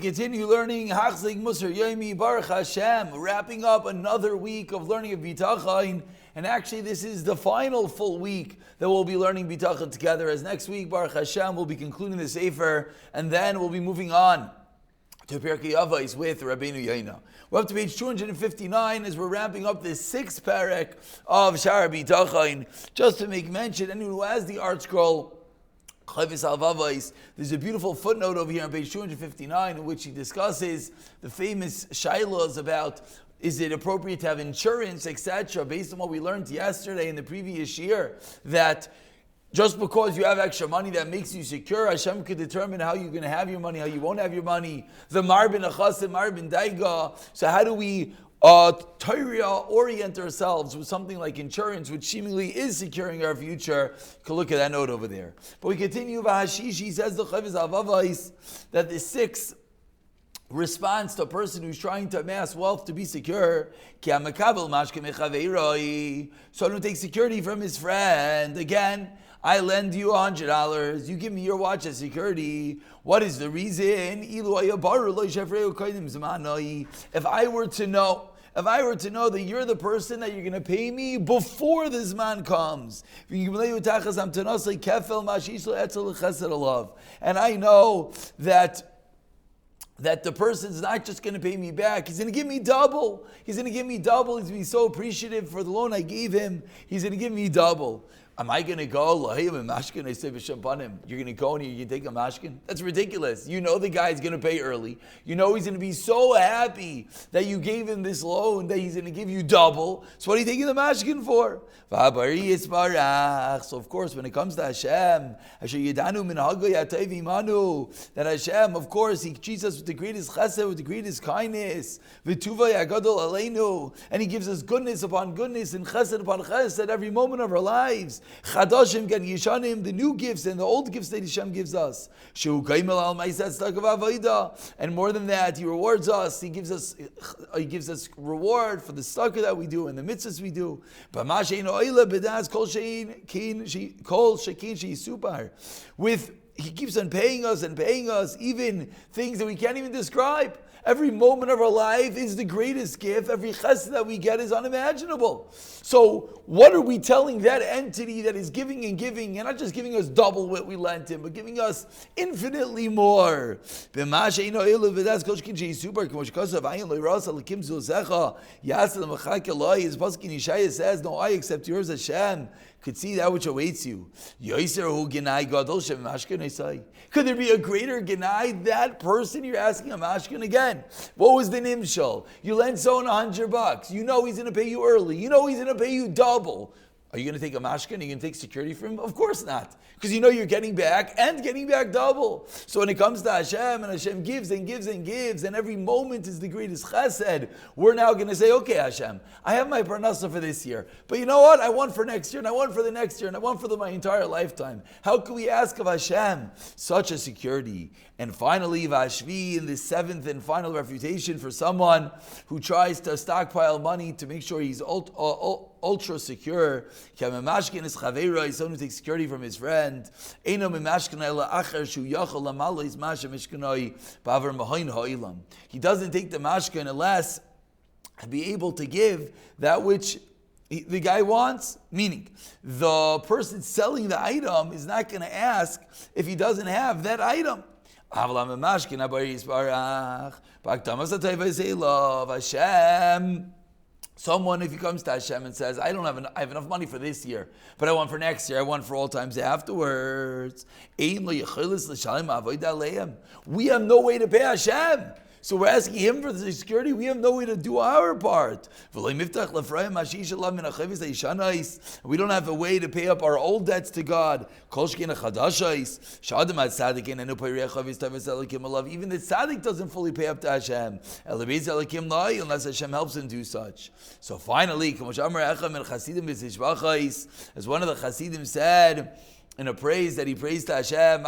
continue learning Hachzik Musar Yomi Baruch Hashem, wrapping up another week of learning of Bitachon. And actually, this is the final full week that we'll be learning Bitachon together. As next week, Baruch Hashem, we'll be concluding the Sefer, and then we'll be moving on to Pirkei Avos with Rabbeinu Yaina. We're up to page 259 as we're ramping up this sixth parak of Sha'ar HaBitachon. Just to make mention, anyone who has the art scroll, Chovos Halevavos, there's a beautiful footnote over here on page 259 in which he discusses the famous shailas about is it appropriate to have insurance, etc., based on what we learned yesterday in the previous year, that just because you have extra money that makes you secure, Hashem could determine how you're going to have your money, how you won't have your money. The marbin achasim, marbin daiga. So how do we Torah orient ourselves with something like insurance, which seemingly is securing our future? You can look at that note over there. But we continue. V'hashishi says the Chovos Halevavos that the sixth response to a person who's trying to amass wealth to be secure, someone who takes security from his friend. Again, I lend you $100. You give me your watch as security. What is the reason? If I were to know that you're the person that you're going to pay me before this man comes, and I know that the person's not just going to pay me back, he's going to give me double. He's going to be so appreciative for the loan I gave him. He's going to give me double. Am I going to go? You're going to go and you can take a mashkin? That's ridiculous. You know the guy's going to pay early. You know he's going to be so happy that you gave him this loan that he's going to give you double. So what are you taking the mashkin for? So of course, when it comes to Hashem, that Hashem, of course, He treats us with the greatest chesed, with the greatest kindness, and He gives us goodness upon goodness and chesed upon chesed at every moment of our lives. Chadashim gan yishanim, the new gifts and the old gifts that Hashem gives us. And more than that, He rewards us. He gives us reward for the tzedakah that we do and the mitzvahs we do. He keeps on paying us, even things that we can't even describe. Every moment of our life is the greatest gift. Every chesed that we get is unimaginable. So what are we telling that entity that is giving and not just giving us double what we lent him, but giving us infinitely more? Pasuk in Yeshaya says, no eye except yours, Hashem, could see that which awaits you. Could there be a greater genai? That person you're asking a mashkin again. What was the nimshal? You lend someone $100. You know he's going to pay you early. You know he's going to pay you double. Are you going to take a mashkin? Are you going to take security from him? Of course not. Because you know you're getting back and getting back double. So when it comes to Hashem, and Hashem gives and gives and gives, and every moment is the greatest chesed, we're now going to say, okay, Hashem, I have my parnasa for this year. But you know what? I want for next year, and I want for the next year, and I want for my entire lifetime. How can we ask of Hashem such a security? And finally, Vashvi, in the seventh and final refutation for someone who tries to stockpile money to make sure he's ultra secure. Someone who takes security from his friend. He doesn't take the mashkin unless to be able to give that which the guy wants. Meaning, the person selling the item is not going to ask if he doesn't have that item. Hashem. Someone, if he comes to Hashem and says, I have enough money for this year, but I want for next year, I want for all times afterwards. We have no way to pay Hashem. So we're asking him for the security. We have no way to do our part. We don't have a way to pay up our old debts to God. Even the tzaddik doesn't fully pay up to Hashem unless Hashem helps him do such. So finally, as one of the Chasidim said, in a praise that he praised to Hashem,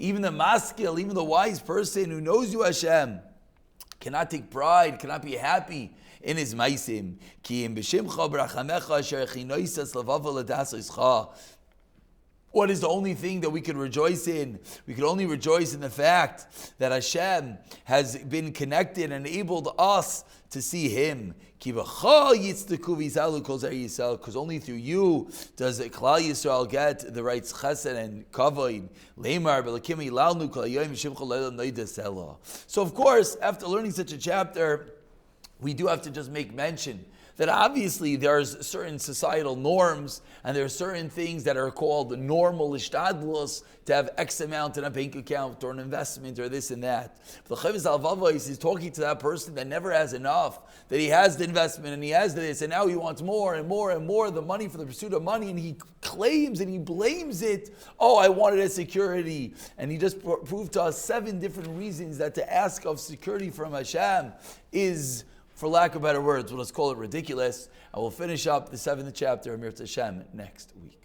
even the maskil, even the wise person who knows you, Hashem, cannot take pride, cannot be happy in his maisim. What is the only thing that we could rejoice in? We could only rejoice in the fact that Hashem has been connected and enabled us to see Him. Because only through you does Klal Yisrael get the right chesed and kavod. So of course, after learning such a chapter, we do have to just make mention that obviously there's certain societal norms and there are certain things that are called normal ishtadlus to have X amount in a bank account or an investment or this and that. But the Chovos Halevavos is talking to that person that never has enough, that he has the investment and he has this and now he wants more and more and more, the money for the pursuit of money, and he claims and he blames it, oh, I wanted a security. And he just proved to us 7 different reasons that to ask of security from Hashem is, for lack of better words, well, let's call it ridiculous. I will finish up the 7th chapter of Mir Hashem next week.